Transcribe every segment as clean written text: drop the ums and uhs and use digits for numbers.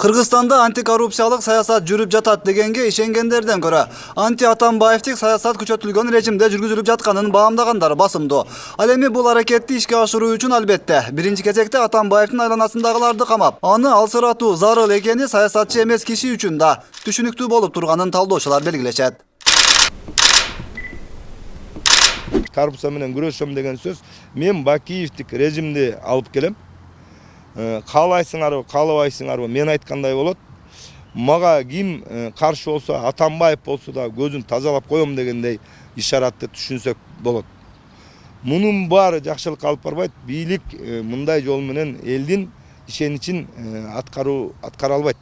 Кыргызстанда антикоррупциялык саясат жүрүп жатат дегенге ишенгендерден көрө анти Атамбаевдик саясат күчөтүлгөн режимде жүргүзүлүп жатканын баамдагандар басымдуу. Ал эми бул аракетти ишке ашыруу үчүн албетте биринчи кезекте Атамбаевдин айланасындагыларды камап, аны алсыратуу зарыл экени саясатчы эмес киши үчүн да түшүнүктүү болуп турганын талдоочулар белгилешет. Коррупция менен күрөшөм деген сөз мен Бакиевдик режимди алып келем. Каалайсыңарбы, каалабайсыңарбы, мен айткандай болот. Мага ким каршы болсо, Атамбаев болсо да көзүн тазалап коем дегендей ишаратты түшүнсөк болот. Мунун баары жакшылыкка алып барбайт. Бийлик мындай жол менен элдин ишеничин аткара албайт.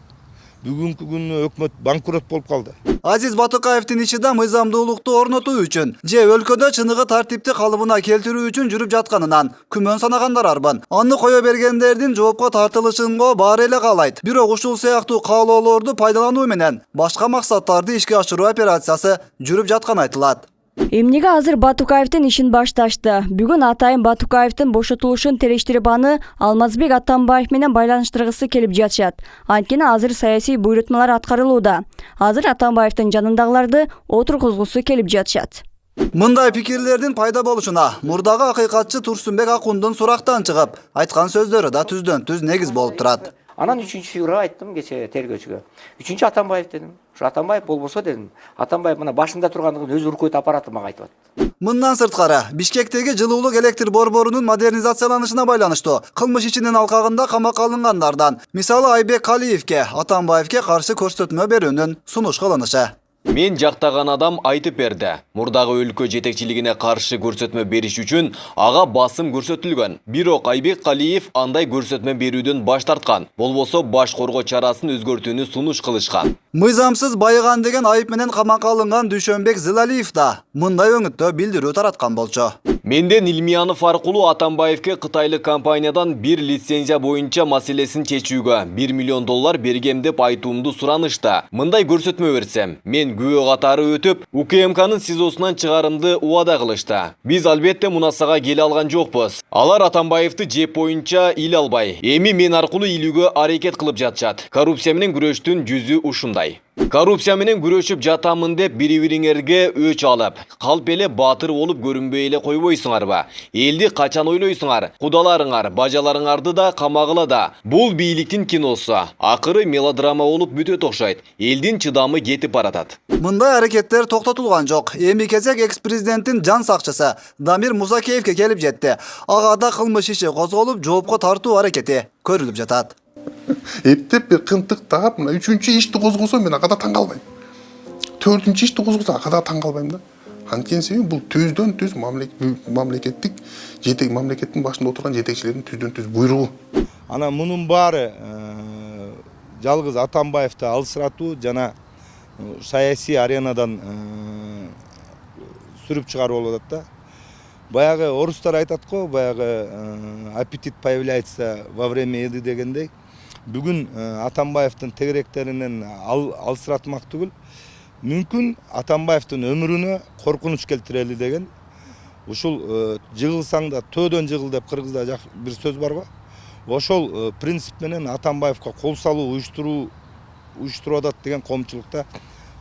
Бүгүнкү күнү өкмөт банкрот болуп калды. Азиз Батукаевдин иши да мыйзамдуулукту орнотуу үчүн же өлкөдө чыныгы тартипти калыбына келтирүү үчүн жүрүп жатканынан күмөн санагандар арбын. Аны кое бергендердин жоопко тартылышынга баары эле каалайт. Бирок ушул сыяктуу каалоолорду пайдалануу менен башка максаттарды ишке ашыруу операциясы жүрүп жатканы айтылат. Эмнеге азыр Батукаевдин ишин башташты? Бүгүн атайын Батукаевдин бошотулушун терештирип аны Алмазбек Атамбаев менен байланыштыргысы келип жатышат. Анткени азыр саясий буйрутмалар аткарылууда. Азыр Атамбаевдин жанындагыларды отургузгусу келип жатышат. Мындай пикирлердин пайда болушуна мурдагы акыйкатчы Турсунбек Акундун сурактан чыгып айткан сөздөрү да түздөн түз негиз болуп турат. Анан 3-чү фигурага айттым кече тергөөчүгө. 3-чү Атамбаев дедим. Ушу Атамбаев болбосо дедим. Атамбаев мына башында тургандыгын өз уркует аппараты мага айтып атты. Мындан сырткары Бишкектеги жылуулук электр борборунун модернизацияланышына байланыштуу кылмыш ишинин алкагында камакка алынгандардан мисалы Айбек Калиевке Атамбаевке каршы көрсөтмө берүүнүн сунуш кылынышы. Мен жактаган адам айтып берди. Мурдагы өлкө жетекчилигине каршы көрсөтмө бериш үчүн ага басым көрсөтүлгөн. Бирок Айбек Калиев андай көрсөтмө берүүдөн баш тарткан. Болбосо баш коргоо чарасын өзгөртүүнү сунуш кылышкан. Мыйзамсыз байыган деген айып менен камакка алынган Дүйшөнбек Зылалиев да мындай өңүттө билдирүү тараткан болчу. Менден Илмиянов аркылуу Атамбаевке кытайлык компаниядан бир лицензия боюнча маселесин чечүүгө $1 миллион бергем деп айтуумду суранышты. Мындай көрсөтмө берсем, мен күбө катары өтүп, УКМКнын СИЗОсунан чыгарымды убада кылышты. Биз албетте мунасага келе алган жокпуз. Алар Атамбаевди жеп боюнча ил албай, эми мен аркылуу илүүгө аракет кылып жатышат. Коррупция менен күрөштүн жүзү ушундай. Коррупция менен күрөшүп жатамын деп бири-бириңерге өч алып, калп эле баатыр болуп көрүнбөй эле койбойсуңарбы? Элди качан ойлойсуңар? Кудаларыңар, бажаларыңарды да камагыла да. Бул бийликтин киносу. Акыры мелодрама болуп бүтөт окшойт. Элдин чыдамы кетип баратат. Мындай аракеттер токтотулган жок. Эми кезек экс-президенттин жан сакчысы Дамир Мусакеевке келип жетти. Ага да кылмыш иши козголуп, жоопко тартуу аракети көрүлүп жатат. Эптеп бир кынтык таап, мына 3-чү ишти козгосо мен ага да таң калбайм. 4-чү ишти козгосо ага да таң калбайм да. Анткени себеби бул түздөн түз мамлекеттин башында отурган жетекчилердин түздөн түз буйругу. Ана мунун баары жалгыз Атамбаевди алсыратуу жана саясий аренадан сүрүп чыгаруу болуп атат да. Баягы орустар айтат го, баягы аппетит появляется во время еды дегендей. Бүгүн Атамбаевдин тегеректеринен алсыратмак түгүл, мүмкүн Атамбаевдин өмүрүнө коркунуч келтирели деген. Ушул жыгылсаң да төөдөн жыгыл деп кыргызда бир сөз бар го. Ошол принцип менен Атамбаевка кол салуу уюштуруп атат деген коомчулукта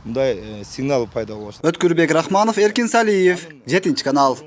мындай сигнал пайда болот. Өткүрбек Рахманов, Эркин Салиев, 7 канал.